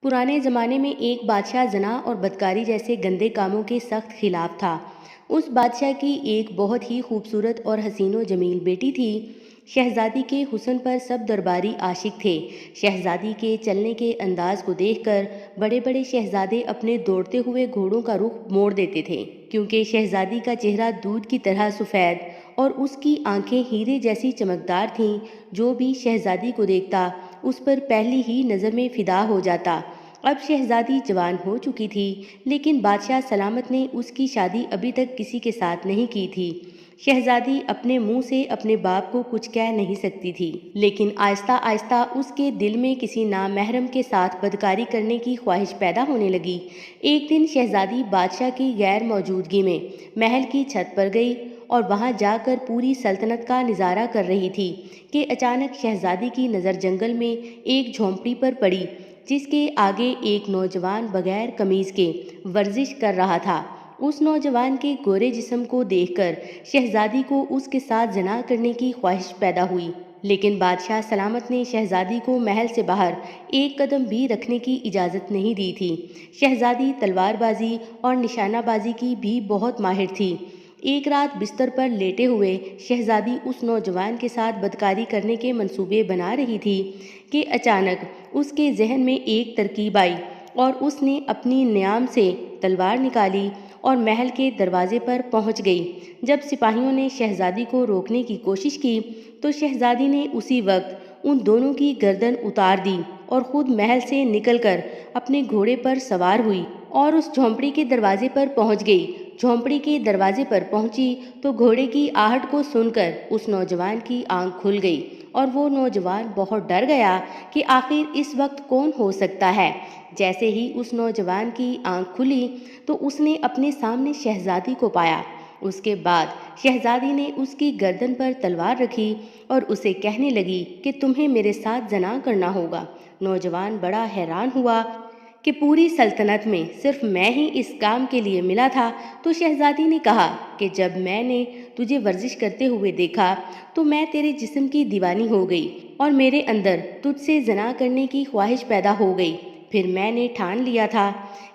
पुराने ज़माने में एक बादशाह ज़ना और बदकारी जैसे गंदे कामों के सख्त खिलाफ था। उस बादशाह की एक बहुत ही खूबसूरत और हसीनो जमील बेटी थी। शहजादी के हुस्न पर सब दरबारी आशिक थे। शहजादी के चलने के अंदाज को देखकर बड़े बड़े शहजादे अपने दौड़ते हुए घोड़ों का रुख मोड़ देते थे, क्योंकि शहजादी का चेहरा दूध की तरह सफ़ेद और उसकी आंखें हीरे जैसी चमकदार थीं। जो भी शहजादी को देखता उस पर पहली ही नज़र में फिदा हो जाता। अब शहजादी जवान हो चुकी थी, लेकिन बादशाह सलामत ने उसकी शादी अभी तक किसी के साथ नहीं की थी। शहजादी अपने मुंह से अपने बाप को कुछ कह नहीं सकती थी, लेकिन आहिस्ता आहिस्ता उसके दिल में किसी नामहरम के साथ बदकारी करने की ख्वाहिश पैदा होने लगी। एक दिन शहजादी बादशाह की गैर मौजूदगी में महल की छत पर गई और वहां जाकर पूरी सल्तनत का नज़ारा कर रही थी कि अचानक शहजादी की नज़र जंगल में एक झोंपड़ी पर पड़ी, जिसके आगे एक नौजवान बगैर कमीज के वर्जिश कर रहा था। उस नौजवान के गोरे जिस्म को देखकर शहजादी को उसके साथ जना करने की ख्वाहिश पैदा हुई, लेकिन बादशाह सलामत ने शहजादी को महल से बाहर एक कदम भी रखने की इजाज़त नहीं दी थी। शहजादी तलवारबाजी और निशानाबाजी की भी बहुत माहिर थी। एक रात बिस्तर पर लेटे हुए शहजादी उस नौजवान के साथ बदकारी करने के मंसूबे बना रही थी कि अचानक उसके जहन में एक तरकीब आई और उसने अपनी न्याम से तलवार निकाली और महल के दरवाजे पर पहुंच गई। जब सिपाहियों ने शहजादी को रोकने की कोशिश की तो शहजादी ने उसी वक्त उन दोनों की गर्दन उतार दी और खुद महल से निकलकर अपने घोड़े पर सवार हुई और उस झोंपड़ी के दरवाजे पर पहुंच गई। झोंपड़ी के दरवाजे पर पहुंची तो घोड़े की आहट को सुनकर उस नौजवान की आंख खुल गई और वो नौजवान बहुत डर गया कि आखिर इस वक्त कौन हो सकता है। जैसे ही उस नौजवान की आंख खुली तो उसने अपने सामने शहजादी को पाया। उसके बाद शहजादी ने उसकी गर्दन पर तलवार रखी और उसे कहने लगी कि तुम्हें मेरे साथ जना करना होगा। नौजवान बड़ा हैरान हुआ कि पूरी सल्तनत में सिर्फ मैं ही इस काम के लिए मिला था। तो शहजादी ने कहा कि जब मैंने तुझे वर्जिश करते हुए देखा तो मैं तेरे जिस्म की दीवानी हो गई और मेरे अंदर तुझसे जना करने की ख्वाहिश पैदा हो गई। फिर मैंने ठान लिया था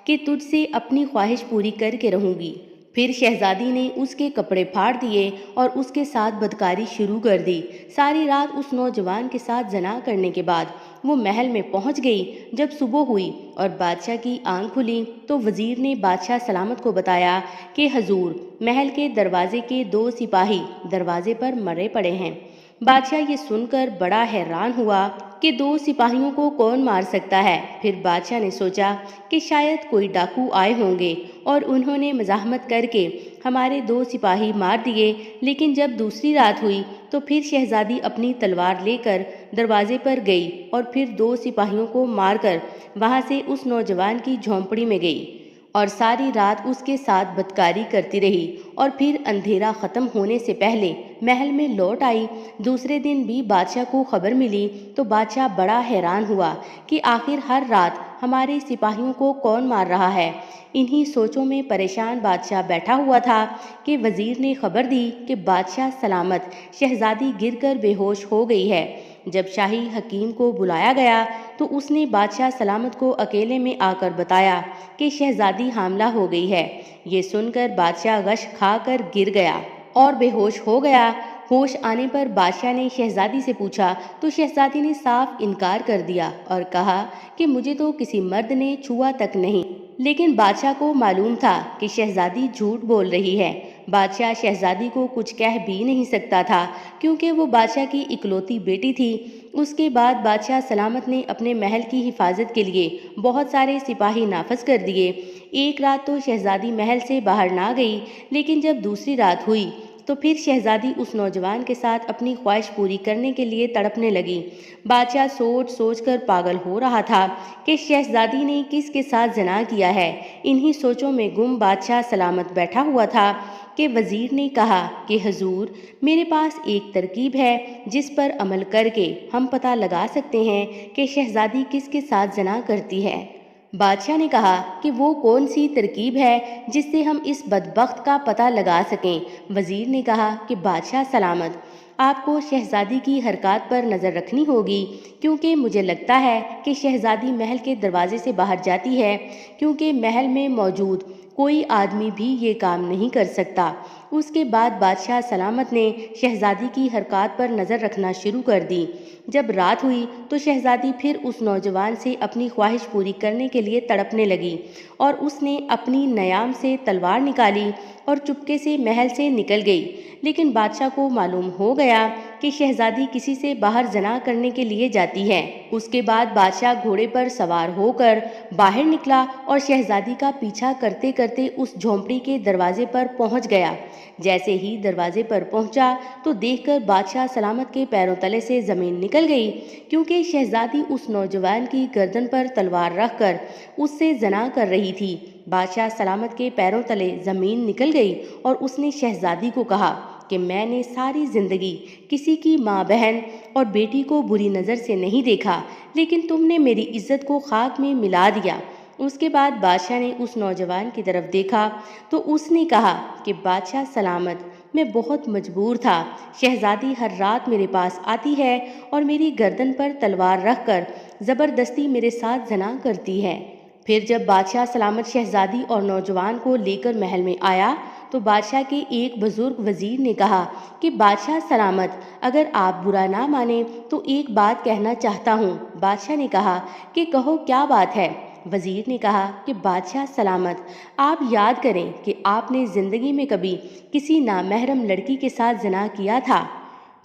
कि तुझसे अपनी ख्वाहिश पूरी करके रहूंगी। फिर शहजादी ने उसके कपड़े फाड़ दिए और उसके साथ बदकारी शुरू कर दी। सारी रात उस नौजवान के साथ जना करने के बाद वो महल में पहुंच गई। जब सुबह हुई और बादशाह की आंख खुली तो वजीर ने बादशाह सलामत को बताया कि हजूर, महल के दरवाजे के 2 सिपाही दरवाजे पर मरे पड़े हैं। बादशाह ये सुनकर बड़ा हैरान हुआ कि 2 सिपाहियों को कौन मार सकता है। फिर बादशाह ने सोचा कि शायद कोई डाकू आए होंगे और उन्होंने मज़ाहमत करके हमारे 2 सिपाही मार दिए। लेकिन जब दूसरी रात हुई तो फिर शहजादी अपनी तलवार लेकर दरवाजे पर गई और फिर 2 सिपाहियों को मारकर वहां से उस नौजवान की झोंपड़ी में गई और सारी रात उसके साथ बदकारी करती रही और फिर अंधेरा ख़त्म होने से पहले महल में लौट आई। दूसरे दिन भी बादशाह को खबर मिली तो बादशाह बड़ा हैरान हुआ कि आखिर हर रात हमारे सिपाहियों को कौन मार रहा है। इन्हीं सोचों में परेशान बादशाह बैठा हुआ था कि वजीर ने खबर दी कि बादशाह सलामत शहजादी गिरकर बेहोश हो गई है। जब शाही हकीम को बुलाया गया तो उसने बादशाह सलामत को अकेले में आकर बताया कि शहजादी हामला हो गई है। ये सुनकर बादशाह गश खाकर गिर गया और बेहोश हो गया। होश आने पर बादशाह ने शहजादी से पूछा तो शहजादी ने साफ इनकार कर दिया और कहा कि मुझे तो किसी मर्द ने छुआ तक नहीं। लेकिन बादशाह को मालूम था कि शहजादी झूठ बोल रही है। बादशाह शहजादी को कुछ कह भी नहीं सकता था, क्योंकि वो बादशाह की इकलौती बेटी थी। उसके बाद बादशाह सलामत ने अपने महल की हिफाजत के लिए बहुत सारे सिपाही नाफज कर दिए। एक रात तो शहजादी महल से बाहर ना गई, लेकिन जब दूसरी रात हुई तो फिर शहजादी उस नौजवान के साथ अपनी ख्वाहिश पूरी करने के लिए तड़पने लगी। बादशाह सोच सोच कर पागल हो रहा था कि शहजादी ने किसके साथ जना किया है। इन्हीं सोचों में गुम बादशाह सलामत बैठा हुआ था कि वजीर ने कहा कि हजूर, मेरे पास एक तरकीब है जिस पर अमल करके हम पता लगा सकते हैं कि शहजादी किसके साथ जना करती है। बादशाह ने कहा कि वो कौन सी तरकीब है जिससे हम इस बदबख्त का पता लगा सकें। वजीर ने कहा कि बादशाह सलामत, آپ کو شہزادی کی حرکات پر نظر رکھنی ہوگی، کیونکہ مجھے لگتا ہے کہ شہزادی محل کے دروازے سے باہر جاتی ہے، کیونکہ محل میں موجود کوئی آدمی بھی یہ کام نہیں کر سکتا۔ اس کے بعد بادشاہ سلامت نے شہزادی کی حرکات پر نظر رکھنا شروع کر دی۔ جب رات ہوئی تو شہزادی پھر اس نوجوان سے اپنی خواہش پوری کرنے کے لیے تڑپنے لگی، اور اس نے اپنی نیام سے تلوار نکالی اور چپکے سے محل سے نکل گئی۔ لیکن بادشاہ کو معلوم ہو گیا کہ شہزادی کسی سے باہر زنا کرنے کے لیے جاتی ہے۔ اس کے بعد بادشاہ گھوڑے پر سوار ہو کر باہر نکلا اور شہزادی کا پیچھا کرتے کرتے اس جھونپڑی کے دروازے پر پہنچ گیا۔ جیسے ہی دروازے پر پہنچا تو دیکھ کر بادشاہ سلامت کے پیروں تلے سے زمین نکل گئی، کیونکہ شہزادی اس نوجوان کی گردن پر تلوار رکھ کر اس سے زنا کر رہی تھی۔ بادشاہ سلامت کے پیروں تلے زمین نکل گئی اور اس نے شہزادی کو کہا کہ میں نے ساری زندگی کسی کی ماں، بہن اور بیٹی کو بری نظر سے نہیں دیکھا، لیکن تم نے میری عزت کو خاک میں ملا دیا۔ اس کے بعد بادشاہ نے اس نوجوان کی طرف دیکھا تو اس نے کہا کہ بادشاہ سلامت، میں بہت مجبور تھا۔ شہزادی ہر رات میرے پاس آتی ہے اور میری گردن پر تلوار رکھ کر زبردستی میرے ساتھ زنا کرتی ہے۔ پھر جب بادشاہ سلامت شہزادی اور نوجوان کو لے کر محل میں آیا تو بادشاہ کے ایک بزرگ وزیر نے کہا کہ بادشاہ سلامت، اگر آپ برا نہ مانیں تو ایک بات کہنا چاہتا ہوں۔ بادشاہ نے کہا کہ کہو، کیا بات ہے؟ وزیر نے کہا کہ بادشاہ سلامت، آپ یاد کریں کہ آپ نے زندگی میں کبھی کسی نامحرم لڑکی کے ساتھ زنا کیا تھا۔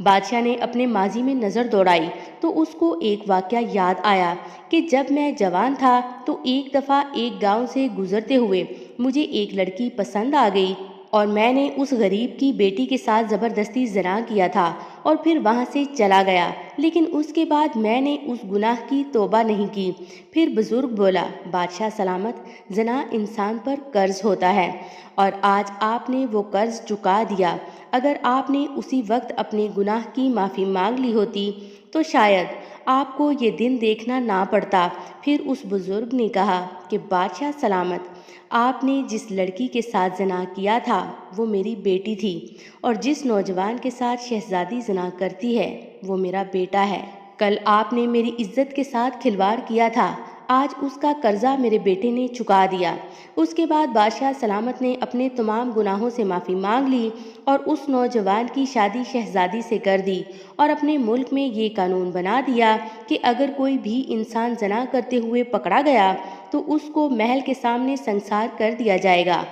بادشاہ نے اپنے ماضی میں نظر دوڑائی تو اس کو ایک واقعہ یاد آیا کہ جب میں جوان تھا تو ایک دفعہ ایک گاؤں سے گزرتے ہوئے مجھے ایک لڑکی پسند آ گئی اور میں نے اس غریب کی بیٹی کے ساتھ زبردستی زنا کیا تھا اور پھر وہاں سے چلا گیا، لیکن اس کے بعد میں نے اس گناہ کی توبہ نہیں کی۔ پھر بزرگ بولا، بادشاہ سلامت، زنا انسان پر قرض ہوتا ہے اور آج آپ نے وہ قرض چکا دیا۔ اگر آپ نے اسی وقت اپنے گناہ کی معافی مانگ لی ہوتی تو شاید آپ کو یہ دن دیکھنا نہ پڑتا۔ پھر اس بزرگ نے کہا کہ بادشاہ سلامت، آپ نے جس لڑکی کے ساتھ زنا کیا تھا وہ میری بیٹی تھی، اور جس نوجوان کے ساتھ شہزادی زنا کرتی ہے وہ میرا بیٹا ہے۔ کل آپ نے میری عزت کے ساتھ کھلواڑ کیا تھا، آج اس کا قرضہ میرے بیٹے نے چکا دیا۔ اس کے بعد بادشاہ سلامت نے اپنے تمام گناہوں سے معافی مانگ لی اور اس نوجوان کی شادی شہزادی سے کر دی، اور اپنے ملک میں یہ قانون بنا دیا کہ اگر کوئی بھی انسان زنا کرتے ہوئے پکڑا گیا تو اس کو محل کے سامنے سنسار کر دیا جائے گا۔